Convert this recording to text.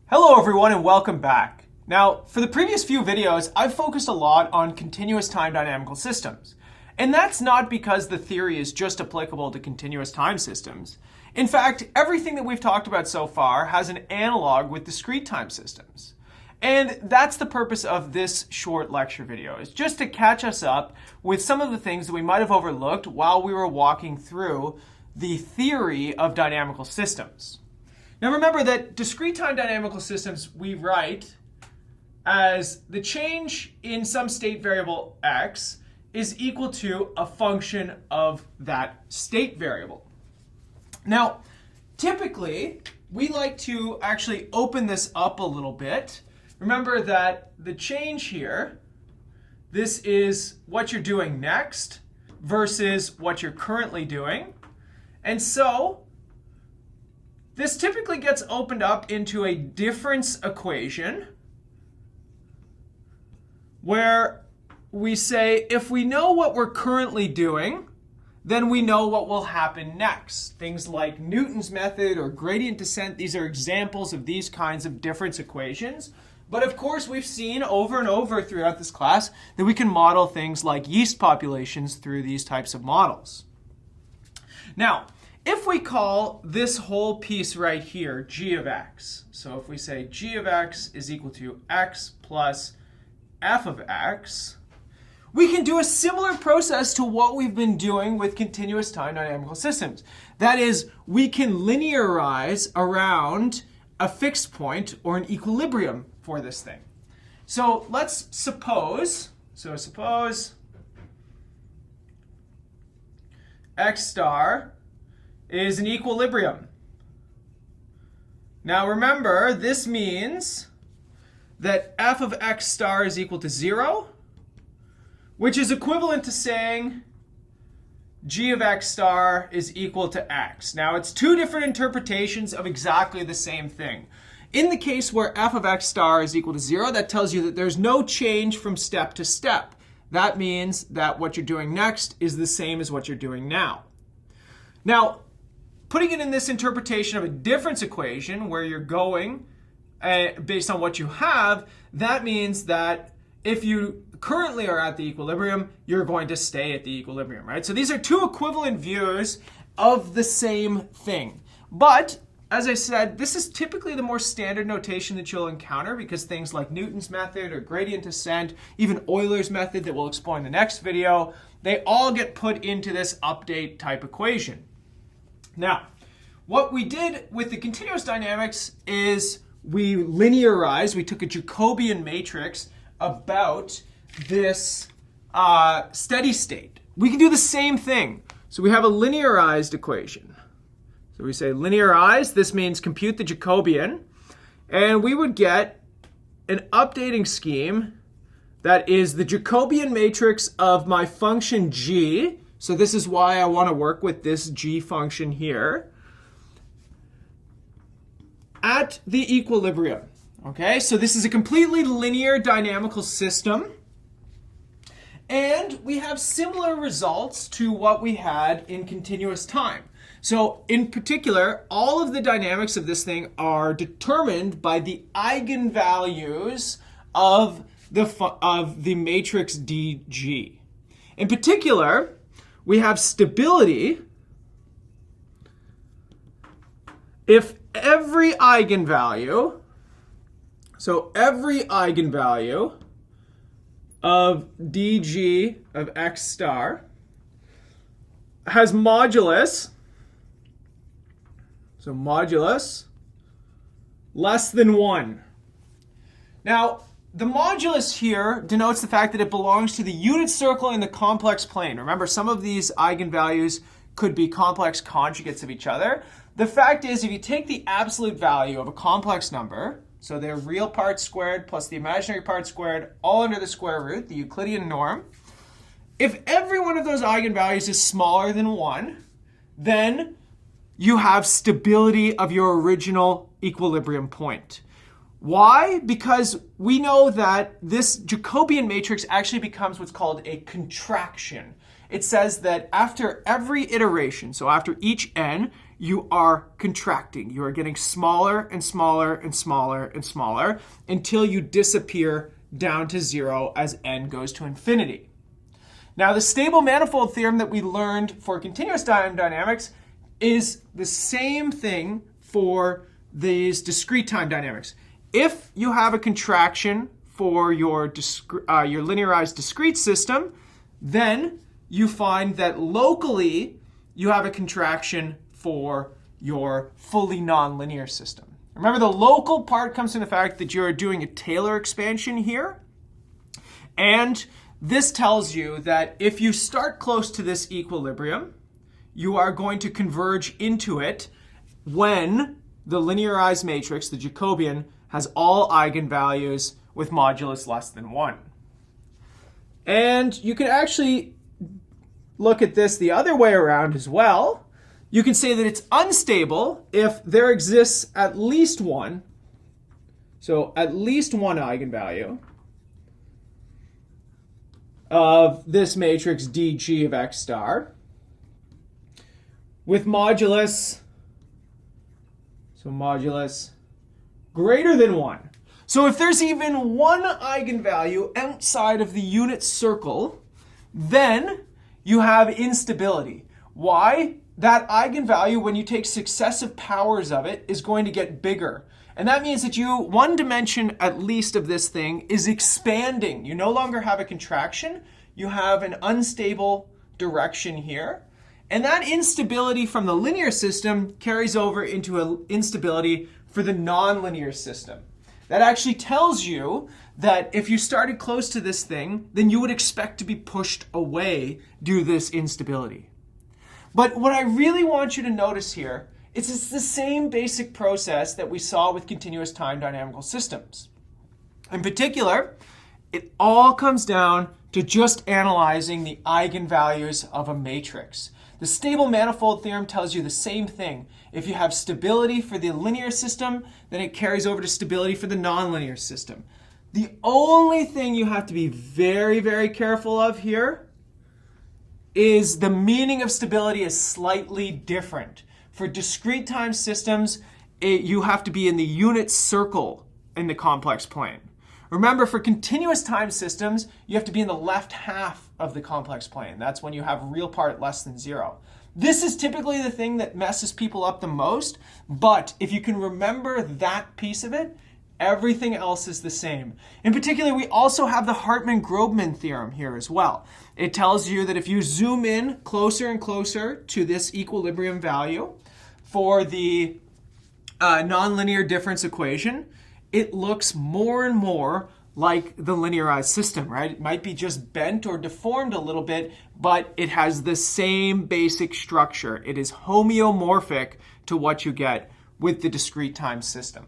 Hello everyone and welcome back. Now, for the previous few videos, I've focused a lot on continuous time dynamical systems. And that's not because the theory is just applicable to continuous time systems. In fact, everything that we've talked about so far has an analog with discrete time systems. And that's the purpose of this short lecture video, is just to catch us up with some of the things that we might have overlooked while we were walking through the theory of dynamical systems. Now remember that discrete time dynamical systems we write as the change in some state variable x is equal to a function of that state variable. Now, typically, we like to actually open this up a little bit. Remember that the change here, this is what you're doing next versus what you're currently doing. And so, this typically gets opened up into a difference equation where we say if we know what we're currently doing, then we know what will happen next. Things like Newton's method or gradient descent, these are examples of these kinds of difference equations. But of course, we've seen over and over throughout this class that we can model things like yeast populations through these types of models. Now, if we call this whole piece right here g of x, so if we say g of x is equal to x plus f of x, we can do a similar process to what we've been doing with continuous time dynamical systems. That is, we can linearize around a fixed point or an equilibrium for this thing. So let's suppose x star is an equilibrium. Now remember, this means that f of x star is equal to 0, which is equivalent to saying g of x star is equal to x. Now it's two different interpretations of exactly the same thing. In the case where f of x star is equal to 0, that tells you that there's no change from step to step. That means that what you're doing next is the same as what you're doing now. Now, putting it in this interpretation of a difference equation where you're going based on what you have, that means that if you currently are at the equilibrium, you're going to stay at the equilibrium, right? So these are two equivalent views of the same thing. But as I said, this is typically the more standard notation that you'll encounter because things like Newton's method or gradient descent, even Euler's method that we'll explore in the next video, they all get put into this update type equation. Now, what we did with the continuous dynamics is we linearized, we took a Jacobian matrix about this steady state. We can do the same thing. So we have a linearized equation. So we say linearized, this means compute the Jacobian, and we would get an updating scheme that is the Jacobian matrix of my function g. So this is why I want to work with this g function here at the equilibrium. Okay, so this is a completely linear dynamical system. And we have similar results to what we had in continuous time. So in particular, all of the dynamics of this thing are determined by the eigenvalues of the matrix dg. In particular, we have stability if every eigenvalue, so every eigenvalue of dg of x star has modulus, so modulus less than 1. Now, the modulus here denotes the fact that it belongs to the unit circle in the complex plane. Remember, some of these eigenvalues could be complex conjugates of each other. The fact is, if you take the absolute value of a complex number, so their real part squared plus the imaginary part squared, all under the square root, the Euclidean norm, if every one of those eigenvalues is smaller than 1, then you have stability of your original equilibrium point. Why? Because we know that this Jacobian matrix actually becomes what's called a contraction. It says that after every iteration, so after each n, you are contracting. You are getting smaller and smaller and smaller and smaller until you disappear down to 0 as n goes to infinity. Now, the stable manifold theorem that we learned for continuous time dynamics is the same thing for these discrete time dynamics. If you have a contraction for your linearized discrete system, then you find that locally you have a contraction for your fully nonlinear system. Remember, the local part comes from the fact that you're doing a Taylor expansion here. And this tells you that if you start close to this equilibrium, you are going to converge into it when the linearized matrix, the Jacobian, has all eigenvalues with modulus less than 1. And you can actually look at this the other way around as well. You can say that it's unstable if there exists at least one, so at least one eigenvalue of this matrix dg of x star with modulus, so modulus greater than 1. So if there's even one eigenvalue outside of the unit circle, then you have instability. Why? That eigenvalue, when you take successive powers of it, is going to get bigger. And that means that one dimension at least of this thing is expanding. You no longer have a contraction. You have an unstable direction here. And that instability from the linear system carries over into an instability for the nonlinear system. That actually tells you that if you started close to this thing, then you would expect to be pushed away due to this instability. But what I really want you to notice here is it's the same basic process that we saw with continuous time dynamical systems. In particular, it all comes down to just analyzing the eigenvalues of a matrix. The stable manifold theorem tells you the same thing. If you have stability for the linear system, then it carries over to stability for the nonlinear system. The only thing you have to be very, very careful of here is the meaning of stability is slightly different. For discrete time systems, you have to be in the unit circle in the complex plane. Remember, for continuous time systems, you have to be in the left half of the complex plane. That's when you have real part less than 0. This is typically the thing that messes people up the most, but if you can remember that piece of it, everything else is the same. In particular, we also have the Hartman-Grobman theorem here as well. It tells you that if you zoom in closer and closer to this equilibrium value for the nonlinear difference equation, it looks more and more like the linearized system, right? It might be just bent or deformed a little bit, but it has the same basic structure. It is homeomorphic to what you get with the discrete time system.